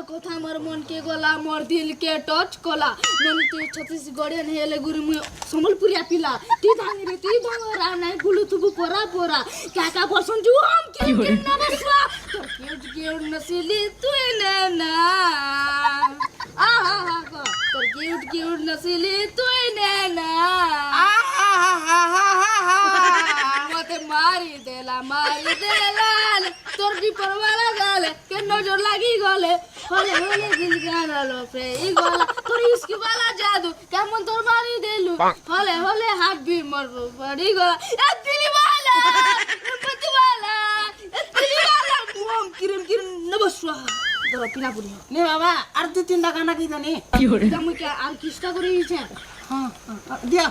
কথা আমার মনকে গলা মোর দিলকে টচ কলা নন তুই ছত্তিশগড়ে হেলে গুরু মুই সম্বলপুরিয়া পিলা তুই ভাঙরা নাই গুলু তুবু পরা পরা কাকা বসন জুম কি না বসা তোর কেউ নসিলি তুই না আহা তোর কেউ নসিলি তুই না মতে মারি দেলা তোর ডিপর वाला গালে কে নজর লাগি গলে হলে হলে দিল গানালো প্রে ই গলা তোর ইসকি वाला জাদু কেমন তোর মারি দেলু হলে হলে হাবি মরবো পড়ি গলা এ দিলি वाला পতি वाला এ দিলি वाला মুম কিরম নবসা ধরো পিনা পুরি নে বাবা আর দুই তিনটা গানা কি জানি তুমি কি আর কিস্তা করে দিয়েছে হ্যাঁ দিয়া